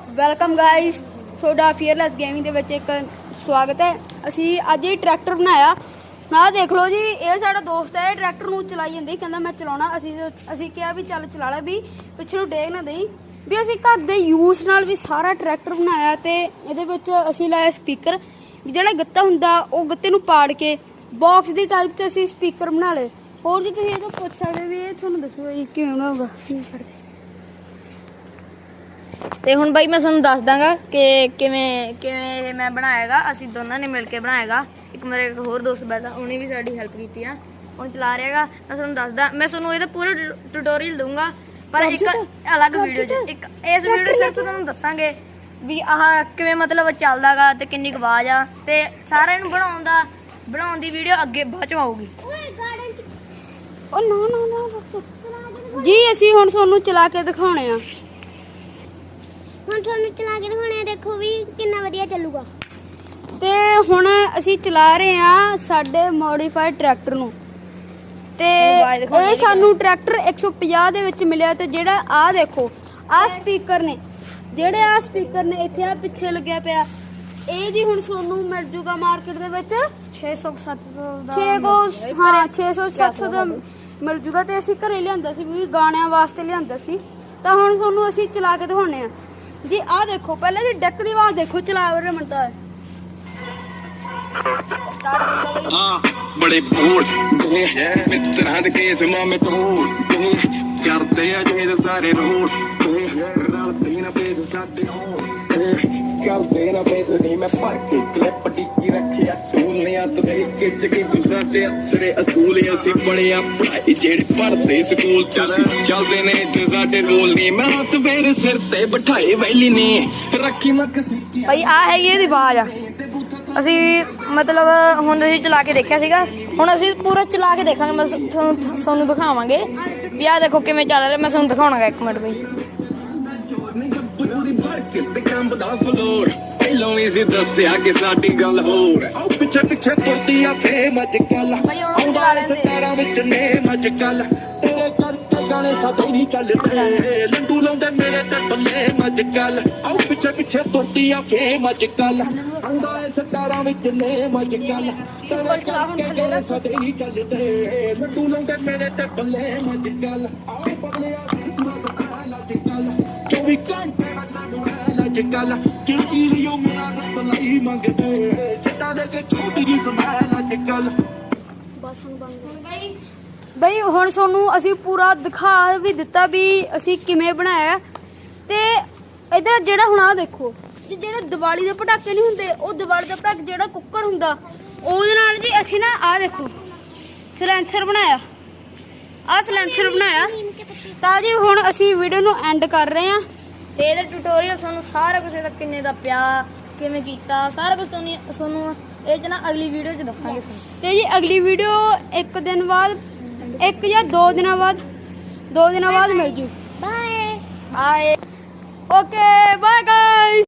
Welcome guys ਤੁਹਾਡਾ ਫੀਅਰਲੈਸ gaming ਦੇ ਵਿੱਚ ਇੱਕ ਸਵਾਗਤ ਹੈ। ਅਸੀਂ ਅੱਜ ਇਹ ਟਰੈਕਟਰ ਬਣਾਇਆ। ਨਾ ਦੇਖ ਲਓ ਜੀ, ਇਹ ਸਾਡਾ ਦੋਸਤ ਹੈ। ਟਰੈਕਟਰ ਨੂੰ ਚਲਾਈ ਜਾਂਦੀ, ਕਹਿੰਦਾ ਮੈਂ ਚਲਾਉਣਾ। ਅਸੀਂ ਕਿਹਾ ਵੀ ਚੱਲ ਚਲਾ ਲੈ, ਵੀ ਪਿੱਛੇ ਨੂੰ ਡੇਗ ਨਾ ਦੇਈ। ਵੀ ਅਸੀਂ ਘਰ ਦੇ ਯੂਜ਼ ਨਾਲ ਵੀ ਸਾਰਾ ਟਰੈਕਟਰ ਬਣਾਇਆ ਤੇ ਇਹਦੇ ਵਿੱਚ ਅਸੀਂ ਲਾਇਆ ਸਪੀਕਰ। ਜਿਹੜਾ ਗੱਤਾ ਹੁੰਦਾ ਉਹ ਗੱਤੇ ਨੂੰ ਪਾੜ ਕੇ ਬਾਕਸ ਦੀ ਟਾਈਪ 'ਚ ਅਸੀਂ ਸਪੀਕਰ ਬਣਾ ਲਏ। ਹੋਰ ਜੀ ਤੁਸੀਂ ਇਹ ਤੋਂ ਪੁੱਛ ਸਕਦੇ ਵੀ ਇਹ ਤੁਹਾਨੂੰ ਦੱਸੋ ਜੀ ਕਿਵੇਂ ਬਣਾਊਗਾ। ਤੇ ਹੁਣ ਬਾਈ ਮੈਂ ਤੁਹਾਨੂੰ ਦੱਸ ਦਾਂਗਾ ਕਿ ਕਿਵੇਂ ਇਹ ਮੈਂ ਬਣਾਏਗਾ। ਅਸੀਂ ਦੋਨਾਂ ਨੇ ਮਿਲ ਕੇ ਬਣਾਏਗਾ। ਇੱਕ ਮੇਰੇ ਇੱਕ ਹੋਰ ਦੋਸਤ ਬੈਠਾ, ਉਹਨੇ ਵੀ ਸਾਡੀ ਹੈਲਪ ਕੀਤੀ ਆ। ਹੁਣ ਚਲਾ ਰਿਹਾਗਾ। ਮੈਂ ਤੁਹਾਨੂੰ ਦੱਸਦਾ, ਮੈਂ ਤੁਹਾਨੂੰ ਇਹਦਾ ਪੂਰਾ ਟਿਊਟੋਰੀਅਲ ਦਊਂਗਾ, ਪਰ ਇੱਕ ਅਲੱਗ ਵੀਡੀਓ 'ਚ। ਇੱਕ ਇਸ ਵੀਡੀਓ ਸਿਰਫ ਤੁਹਾਨੂੰ ਦੱਸਾਂਗੇ ਵੀ ਆਹ ਕਿਵੇਂ ਮਤਲਬ ਚੱਲਦਾਗਾ ਤੇ ਕਿੰਨੀ ਕੁ ਆਵਾਜ਼ ਆ, ਤੇ ਸਾਰਿਆਂ ਨੂੰ ਬਣਾਉਣ ਦੀ ਵੀਡੀਓ ਅੱਗੇ ਬਾਅਦ 'ਚ ਆਊਗੀ। ਜੀ ਅਸੀਂ ਹੁਣ ਤੁਹਾਨੂੰ ਚਲਾ ਕੇ ਦਿਖਾਉਣੇ ਆ। ਹੁਣ ਤੁਹਾਨੂੰ ਚਲਾ ਕੇ ਦਿਖਾਉਣੇ, ਦੇਖੋ ਵੀ ਕਿੰਨਾ ਵਧੀਆ ਚੱਲੂਗਾ। ਤੇ ਹੁਣ ਅਸੀਂ ਚਲਾ ਰਹੇ ਆ ਸਾਡੇ ਮੋਡੀਫਾਈਡ ਟਰੈਕਟਰ ਨੂੰ। ਤੇ ਇਹ ਸਾਨੂੰ ਟਰੈਕਟਰ 150 ਦੇ ਵਿੱਚ ਮਿਲਿਆ। ਤੇ ਜਿਹੜਾ ਆ ਦੇਖੋ ਆ ਸਪੀਕਰ ਨੇ, ਜਿਹੜੇ ਆ ਸਪੀਕਰ ਨੇ ਇੱਥੇ ਆ ਪਿੱਛੇ ਲੱਗਿਆ ਪਿਆ, ਇਹ ਜੀ ਹੁਣ ਤੁਹਾਨੂੰ ਮਿਲ ਜੂਗਾ ਮਾਰਕੀਟ ਦੇ ਵਿੱਚ 600-700 ਦਾ 600-700 ਦਾ ਮਿਲ ਜੂਗਾ। ਤੇ ਅਸੀਂ ਘਰੇ ਲਿਆਂਦਾ ਸੀ, ਵੀ ਗਾਣਿਆਂ ਵਾਸਤੇ ਲਿਆਂਦਾ ਸੀ। ਤਾਂ ਹੁਣ ਤੁਹਾਨੂੰ ਅਸੀਂ ਚਲਾ ਕੇ ਦਿਖਾਉਣੇ ਆ ਜੀ। ਆਹ ਦੇਖੋ, ਪਹਿਲਾਂ ਦੀ ਡੈਕ ਦੀ ਆਵਾਜ਼ ਦੇਖੋ, ਚਲਾ ਰਹੇ ਮੰਦਾ ਹੈ। बड़े भूल मित्रां दे केस मामे तोड़ करते अजे सारे रोड रलते ना पेस साडे करते ना पेस नहीं मैं भर के क्लिप टिक्की रखिया चूलियां ते किच की तू साडे तेरे असूल असी बड़े आ भाई जेड़े पढ़दे स्कूल चलदे ने ते साडे रोल नहीं मैं हत्थ मेरे सिर ते बिठाए वैली ने रखी मक सीकी ਭਾਈ ਆ ਹੈਗੀ ਇਹਦੀ ਆਵਾਜ਼ ਆ। ਅਸੀਂ ਮਤਲਬ ਹੁਣ ਅਸੀਂ ਚਲਾ ਕੇ ਦੇਖਿਆ ਸੀਗਾ, ਹੁਣ ਅਸੀਂ ਪੂਰਾ ਚਲਾ ਕੇ ਦੇਖਾਂਗੇ। ਮੈਂ ਤੁਹਾਨੂੰ ਦਿਖਾਵਾਂਗੇ ਵੀ ਆਹ ਦੇਖੋ ਕਿਵੇਂ ਚੱਲ ਰਿਹਾ। ਮੈਂ ਤੁਹਾਨੂੰ ਦਿਖਾਉਣਾਗਾ, ਇੱਕ ਮਿੰਟ ਬਈ। ਪਹਿਲੋਂ ਹੀ ਸੀ ਦੱਸਿਆ ਕਿ ਸਾਡੀ ਗੱਲ ਹੋਰ ਆਓ ਪਿੱਛੇ ਪਿੱਛੇ ਤੁਰਦੀ ਆ ਫੇਮ ਅੱਜ ਕੱਲ ਆਉਂਦਾ ਸਤਾਰਾਂ ਵਿੱਚ ਨੇਮ ਅੱਜ ਕੱਲ ਤੇਰੇ ਕਰਕੇ ਗਾਣੇ ਸਾਡੇ ਨਹੀਂ ਚੱਲਦੇ ਲੰਡੂ ਲਾਉਂਦੇ ਮੇਰੇ ਤੇ ਬੱਲੇ ਅੱਜ ਕੱਲ ਆਓ ਪਿੱਛੇ ਪਿੱਛੇ ਤੁਰਦੀ ਆ ਫੇਮ ਅੱਜ ਕੱਲ ਆਉਂਦਾ ਸਤਾਰਾਂ ਵਿੱਚ ਨੇਮ ਅੱਜ ਕੱਲ ਤੇਰੇ ਕਰਕੇ ਗਾਣੇ ਸਾਡੇ ਨਹੀਂ ਚੱਲਦੇ ਲੰਡੂ ਲਾਉਂਦੇ ਮੇਰੇ ਤੇ ਬੱਲੇ ਅੱਜ ਕੱਲ ਆਓ ਬਦਲਿਆ ਅੱਜ ਕੱਲ 24 ਘੰਟੇ ਅੱਜ ਕੱਲ ਕਿਹੜੀ ਲਿਓ ਮੇਰਾ ਰੱਬ ਲਈ ਮੰਗਦੇ ਜਿੱਦਾਂ ਦੇ ਕੇ ਛੋਟੀ ਜੀ ਸੰਭਾਲ ਅੱਜ ਕੱਲ। ਬਈ ਹੁਣ ਤੁਹਾਨੂੰ ਅਸੀਂ ਪੂਰਾ ਦਿਖਾ ਵੀ ਦਿੱਤਾ ਵੀ ਅਸੀਂ ਕਿਵੇਂ ਬਣਾਇਆ। ਤੇ ਇਧਰ ਜਿਹੜਾ ਹੁਣ ਆ ਦੇਖੋ ਜੀ, ਜਿਹੜੇ ਦੀਵਾਲੀ ਦੇ ਪਟਾਕੇ ਨਹੀਂ ਹੁੰਦੇ, ਉਹ ਦੀਵਾਲੀ ਦਾ ਪਟਾਕੇ ਜਿਹੜਾ ਕੁੱਕੜ ਹੁੰਦਾ ਉਹਦੇ ਨਾਲ ਜੀ ਅਸੀਂ ਨਾ ਆ ਦੇਖੋ ਸਲੈਂਸਰ ਬਣਾਇਆ। ਆ ਸਲੈਂਸਰ ਬਣਾਇਆ। ਤਾਂ ਜੀ ਹੁਣ ਅਸੀਂ ਵੀਡੀਓ ਨੂੰ ਐਂਡ ਕਰ ਰਹੇ ਹਾਂ। ਤੇ ਇਹਦਾ ਟਿਊਟੋਰੀਅਲ ਤੁਹਾਨੂੰ ਸਾਰਾ ਕੁਝ ਇਹਦਾ ਕਿੰਨੇ ਦਾ ਪਿਆ, ਕਿਵੇਂ ਕੀਤਾ, ਸਾਰਾ ਕੁਝ ਤੁਹਾਨੂੰ ਇਹ 'ਚ ਨਾ ਅਗਲੀ ਵੀਡੀਓ 'ਚ ਦੱਸਾਂਗੇ। ਤੇ ਜੀ ਅਗਲੀ ਵੀਡੀਓ ਇੱਕ ਦਿਨ ਬਾਅਦ, ਇੱਕ ਜਾਂ 2 ਦਿਨਾਂ ਬਾਅਦ ਮਿਲ ਜੂ। Bye bye. Okay bye guys.